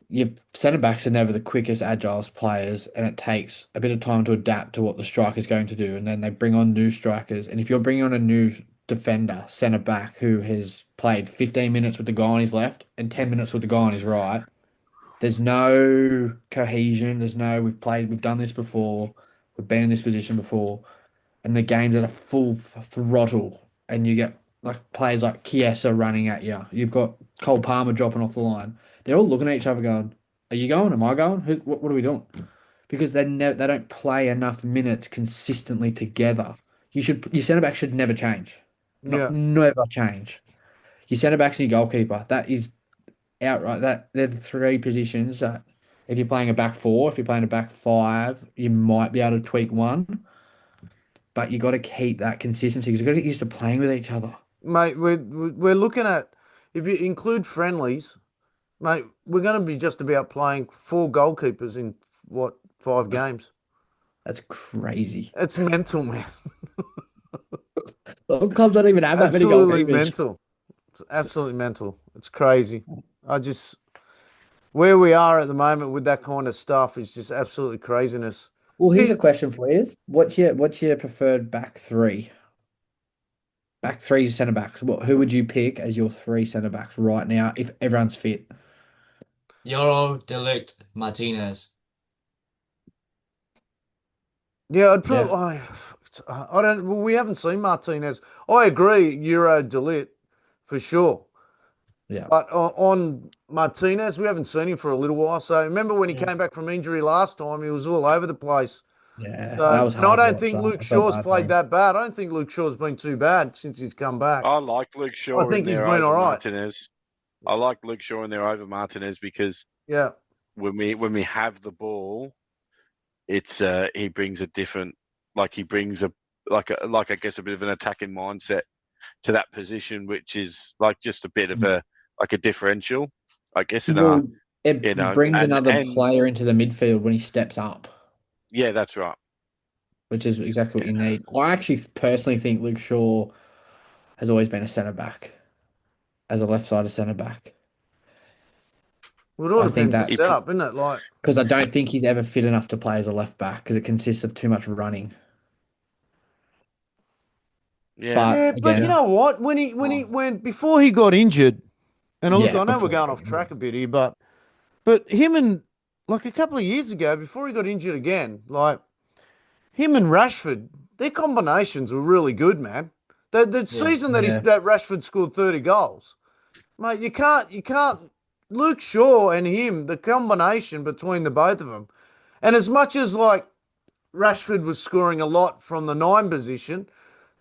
Your centre-backs are never the quickest, agilest players, and it takes a bit of time to adapt to what the striker's going to do. And then they bring on new strikers. And if you're bringing on a new defender, centre-back, who has played 15 minutes with the guy on his left and 10 minutes with the guy on his right, there's no cohesion. We've done this before. We've been in this position before. And the game's at a full throttle. And you get like players like Chiesa running at you. You've got Cole Palmer dropping off the line. They're all looking at each other going, are you going? Am I going? What are we doing? Because they don't play enough minutes consistently together. Your centre-back should never change. Never change. Your centre-back's and your goalkeeper. That is outright. They're the three positions that if you're playing a back four, if you're playing a back five, you might be able to tweak one. But you got to keep that consistency because you've got to get used to playing with each other. Mate, we're looking at, if you include friendlies, mate, we're going to be just about playing 4 goalkeepers in, 5 games? That's crazy. It's mental, man. Clubs don't even have that many goalkeepers. Absolutely mental. It's absolutely mental. It's crazy. Where we are at the moment with that kind of stuff is just absolutely craziness. Well, here's a question for you. What's your preferred back three? Back three centre backs. Who would you pick as your 3 centre backs right now if everyone's fit? Euro, De Ligt, Martinez. Yeah, I'd probably. I don't. Well, we haven't seen Martinez. I agree, Euro, De Ligt, for sure. Yeah. But on Martinez, we haven't seen him for a little while. So remember when he came back from injury last time, he was all over the place. Yeah, that was hard. And I don't think Luke Shaw's played that bad. I don't think Luke Shaw's been too bad since he's come back. I like Luke Shaw. I think he's been all right. Martinez. I like Luke Shaw in there over Martinez because when we have the ball, it's he brings a different, like he brings a I guess a bit of an attacking mindset to that position, which is like just a bit of a differential, I guess. It brings another player into the midfield when he steps up. Yeah, that's right. which is exactly what you need. I actually personally think Luke Shaw has always been a centre back, as a left-sided centre back. Well, it all I think depends the that's setup, isn't it? Like, because I don't think he's ever fit enough to play as a left back because it consists of too much running. Yeah. But yeah, but you again, know what? When before he got injured, and look, yeah, I know we're before going off track a bit here, but him and like a couple of years ago, before he got injured again, like him and Rashford, their combinations were really good, man. The Yeah. season yeah, that Rashford scored 30 goals, mate, you can't. Luke Shaw and him, the combination between the both of them, and as much as like Rashford was scoring a lot from the 9 position,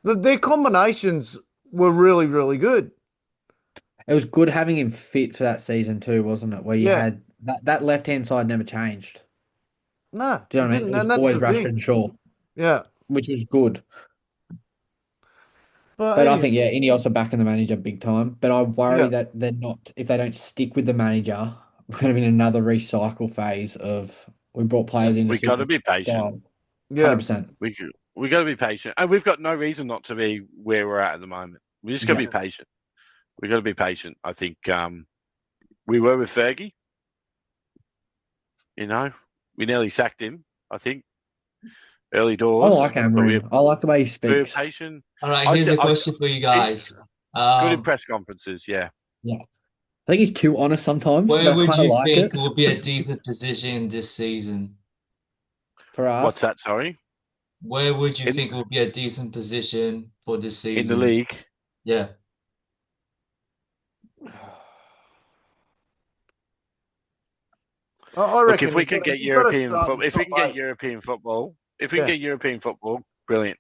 their combinations were really, really good. it was good having him fit for that season too, wasn't it? Where you Yeah, had that left-hand side never changed. no, Do you know it what I mean? didn't, It was and that's always the Rashford thing. and Shaw, Yeah, which was good. but But I anyway, think, yeah, Ineos are backing the manager big time. But I worry yeah, that they're not, if they don't stick with the manager, we're going to be in another recycle phase of we brought players in to We got suit to the be patient. style. yeah, 100%. We got to be patient, and we've got no reason not to be where we're at the moment. We just got to Yeah. be patient. We got to be patient. I think we were with Fergie. You know, we nearly sacked him. I think early I doors, like but we Amarim. I like the way he were speaks. patient. All right, I, here's th- a I question for you He's guys. good in press conferences. Yeah. Yeah. I think he's too honest sometimes, Where but I would kind of you like think it. will be a decent position this season? For What's us. that? Sorry. Where would you In think will be a decent position for this in the season? league. Yeah. I Look, if reckon we can get you've got to European start in football, the top 8. if we can Yeah, get European football, brilliant.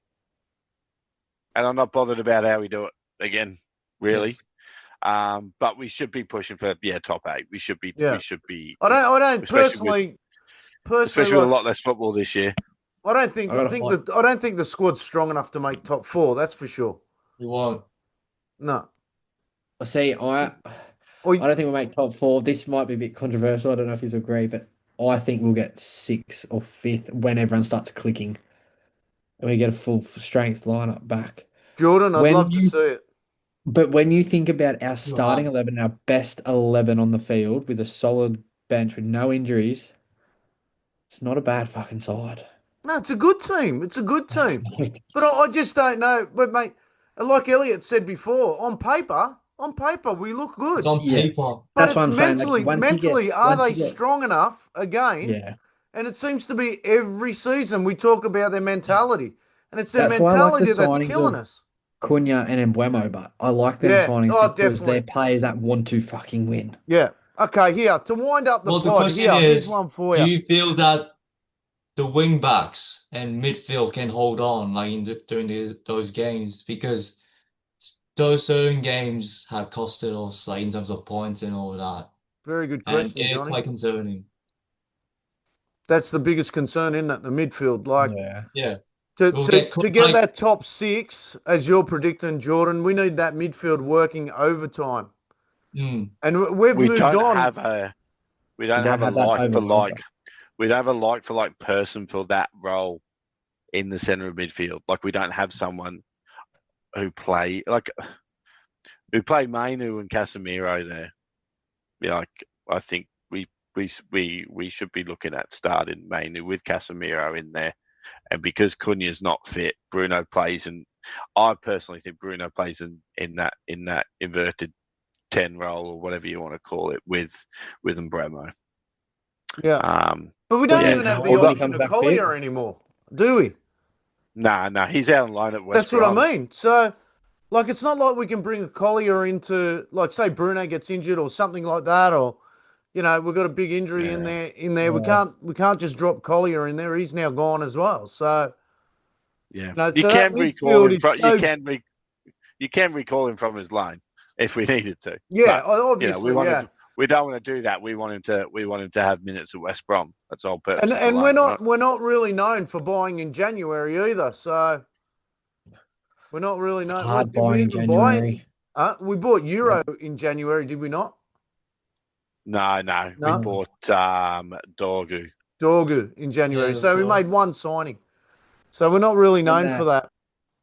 And I'm not bothered about how we do it again, Yeah. really. But we should be pushing for top 8. We should be. yeah. We should be. I don't Especially with personally a like. lot less football this year. I got a hot. I don't think the squad's strong enough to make top 4. That's for sure. You won't. No. See, Or I don't think we'll make top four. This might be a bit controversial. I don't know if you agree, but I think we'll get sixth or fifth when everyone starts clicking and we get a full strength lineup back. Jordan, I'd When love to you, see it. but when you think about our Too starting hard. 11, our best 11 on the field with a solid bench with no injuries, it's not a bad fucking side. No, it's a good team. It's a good team. But I just don't know. But mate, like Elliot said before, on paper, we look It's good. on Yeah, paper. But that's what it's I'm saying. Like mentally, are once they you get, strong enough again? yeah, And it seems to be every season we talk about their mentality. And it's their that's why I like the mentality that's signings killing of us. Cunha and Embuemo, but I like them Yeah. signings Oh, because they're definitely. players that want to fucking win. Yeah. Okay, here, to wind up the Well, the pod, question here's is, one for do you. you feel that the wing backs and midfield can hold on like during those games? Because those certain games have costed us like in terms of points and all that. Very good And question, it is Johnny. quite concerning. That's the biggest concern, isn't it? The midfield. Like, Yeah. Yeah. To, We'll to get to get like that top 6, as you're predicting, Jordan, we need that midfield working overtime. mm, And we've We moved don't on. have a. We You don't don't have a have that like for overload. like. We don't have a like for like person for that role in the center of midfield. Like we don't have someone who play Mainu and Casemiro there. Yeah, like I think we should be looking at starting Mainu with Casemiro in there, and because Cunha's not fit, Bruno plays, and I personally think Bruno plays in that inverted 10 role or whatever you want to call it with Mbremo. Yeah. Um, But we But don't yeah, even have the when although he option comes of back fit, Collier anymore, do we? nah, he's out on loan at West That's what I Brom. mean. So, like, it's not like we can bring a Collier into, like, say Bruno gets injured or something like that, or we've got a big injury in Yeah, there. In there, yeah, we can't just drop Collier in there. He's now gone as well. So, yeah. You so that can recall midfield him. is so You can recall him from his line if we needed to. yeah, But we obviously, wanted yeah. to, we don't want to do that. We want him to have minutes at West Brom. That's the whole purpose And of the and loan, right? we're not really known for buying in January either. So we're not really it's known. What hard did we buying in even buy it? January. We bought Yeah. Euro in January, did we not? No. We No, bought Dorgu. Dorgu in January. yeah, So we so made one signing. So we're not really And known for that.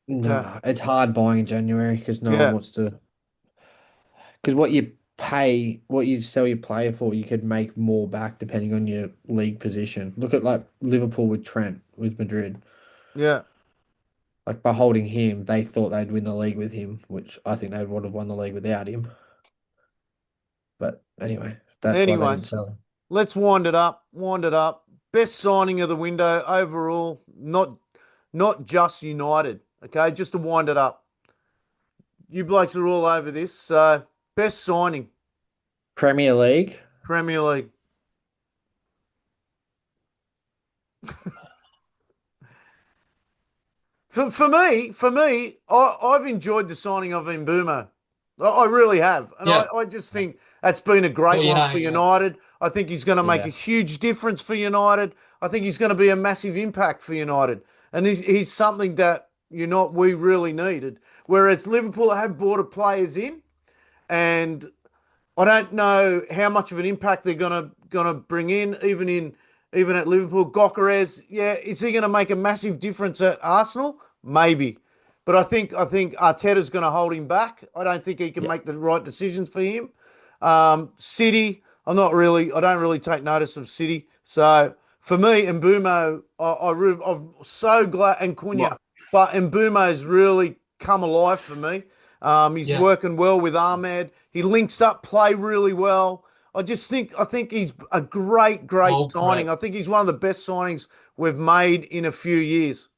no, it's hard buying in January because no one Yeah. wants to. Because what you pay, what you sell your player for, you could make more back depending on your league position. Look at like Liverpool with Trent with Madrid. Yeah. Like by holding him, they thought they'd win the league with him, which I think they would have won the league without him. But anyway, that's why they didn't Anyways, sell him. let's wind it up. Wind it up. Best signing of the window overall, not just United. Okay, just to wind it up. You blokes are all over this. So best signing, Premier League. Premier League. For me, I've enjoyed the signing of Mbeumo. I really have. And Yeah. I just think that's been a great Well, one for yeah. United. I think he's going to make Yeah. a huge difference for United. I think he's going to be a massive impact for United. And he's something that we really needed. Whereas Liverpool have brought players in, and I don't know how much of an impact they're gonna bring in, even at Liverpool. Gokeres, yeah, is he gonna make a massive difference at Arsenal? Maybe, but I think Arteta's gonna hold him back. I don't think he can Yeah. make the right decisions for him. City, I don't really take notice of City. So for me, Mbumo, I'm so glad, and Cunha, Well, but Mbumo's really come alive for me. He's Yeah. working well with Ahmed. He links up play really well. I think he's a great Oh, signing. correct. I think he's one of the best signings we've made in a few years.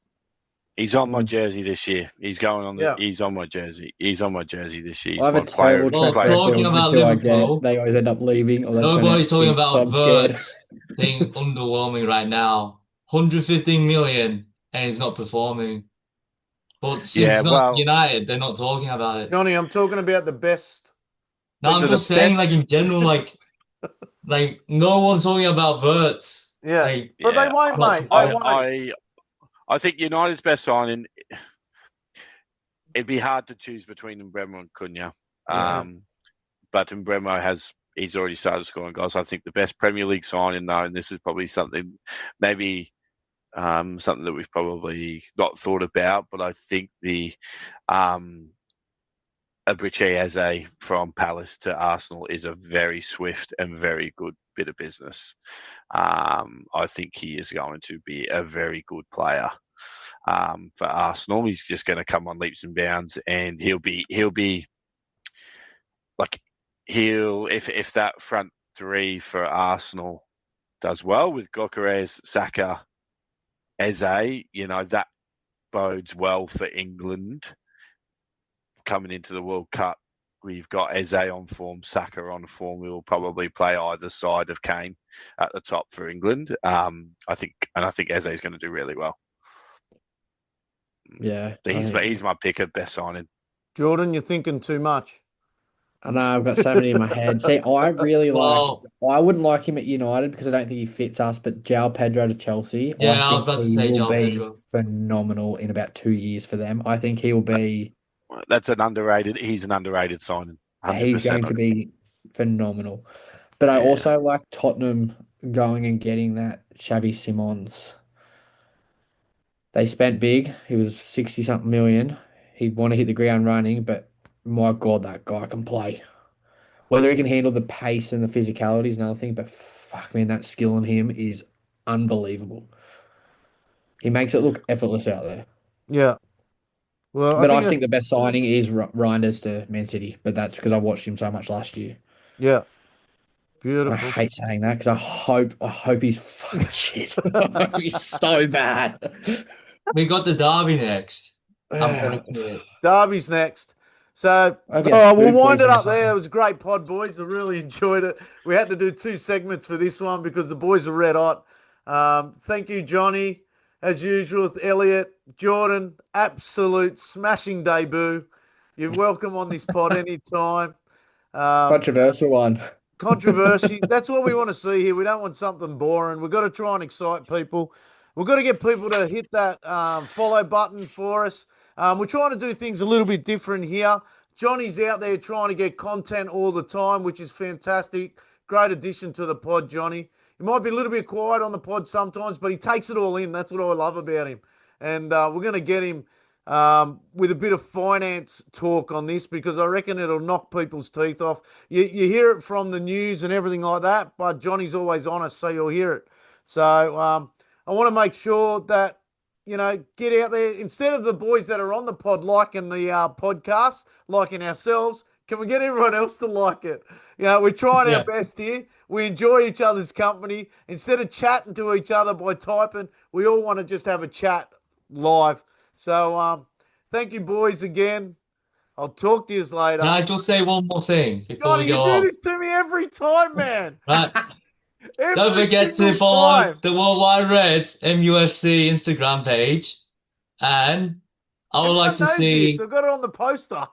he's on my Mm. jersey this year. He's going on the. Yeah. He's on my jersey. He's on my jersey this year. I He's have a my player. terrible Well, track Player. record talking with about who I get. Liverpool, They always end up leaving or they turn out nobody's to talking be, so about I'm scared. Verts being underwhelming right now. 115 million and he's not performing. But since Yeah. it's not Well. United, they're not talking about it. Johnny, I'm talking about the best. Now I'm So the just saying, best. like in general, like no one's talking about Verts. Yeah. Like But they Yeah. won't, not mate. They I. performing. won't. I. I think United's best signing. It'd be hard to choose between Mbeumo and Cunha. Yeah. But Mbeumo he's already started scoring goals. I think the best Premier League signing though, and this is probably maybe something that we've probably not thought about, but I think the Abriche Eze from Palace to Arsenal is a very swift and very good bit of business. I think he is going to be a very good player for Arsenal. He's just going to come on leaps and bounds, and he'll be like if that front three for Arsenal does well with Gokeres, Saka, Eze, that bodes well for England coming into the World Cup. We've got Eze on form, Saka on form. We will probably play either side of Kane at the top for England. I think Eze is going to do really well. Yeah. So he's my pick of best signing. Jordan, you're thinking too much. I know I've got so many in my head. See, I really Well, I wouldn't like him at United because I don't think he fits us, but João Pedro to Chelsea, yeah, I I was think about to he say will João be Pedro. phenomenal in about 2 years for them. I think he'll be He's an underrated signing. he's 100%. going to be phenomenal. But I Yeah. also like Tottenham going and getting that Xavi Simons. They spent big. He was 60 something million. He'd want to hit the ground running, but my God, that guy can play. Whether he can handle the pace and the physicality is another thing, but fuck, man, that skill on him is unbelievable. He makes it look effortless out there. Yeah. Well, I But I think think the best signing is Reinders to Man City, but that's because I watched him so much last year. yeah, And I beautiful. hate saying that because I hope he's fucking shit. I hope he's so bad. We got the derby next. I'm predicting it. Derby's next. So, I hope he has we'll food wind it poisoning or up there. It something. was a great pod, boys. I really enjoyed it. We had to do 2 segments for this one because the boys are red hot. Thank you, Johnny. As usual, with Elliot, Jordan, absolute smashing debut. You're welcome on this pod anytime. Controversial one. Controversy. That's what we want to see here. We don't want something boring. We've got to try and excite people. We've got to get people to hit that follow button for us. We're trying to do things a little bit different here. Johnny's out there trying to get content all the time, which is fantastic. Great addition to the pod, Johnny. He might be a little bit quiet on the pod sometimes, but he takes it all in. That's what I love about him. and we're going to get him with a bit of finance talk on this because I reckon it'll knock people's teeth off. You hear it from the news and everything like that, but Johnny's always honest, so you'll hear it. So I want to make sure that, get out there. Instead of the boys that are on the pod liking the podcast, liking ourselves, can we get everyone else to like it? We're trying our best here. We enjoy each other's company. Instead of chatting to each other by typing, we all want to just have a chat live. So thank you, boys, again. I'll talk to you later. Can I just say one more thing before Johnny, we go you do on? this to me every time, man. Right. Don't Every forget to single follow time. the Worldwide Red MUFC Instagram page. And I would like Everyone to knows this. see. I've got it on the poster.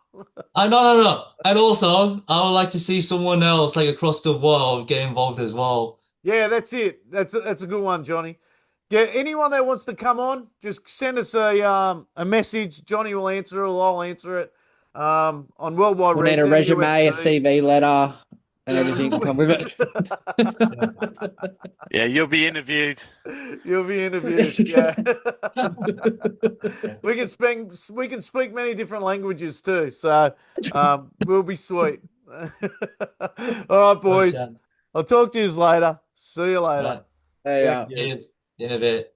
No. And also, I would like to see someone else like across the world get involved as well. Yeah, that's it. That's a good one, Johnny. Yeah, anyone that wants to come on, just send us a message. Johnny will answer it, or I'll answer it. On Worldwide We'll Reds, need a resume, a MUFC. CV letter, and everything can come with it. Yeah, you'll be interviewed. You'll be interviewed. Yeah. We can speak many different languages too, so we'll be sweet. All right, boys. I'll talk to you later. See you later. Right. Hey, Yeah. Cheers. In a bit.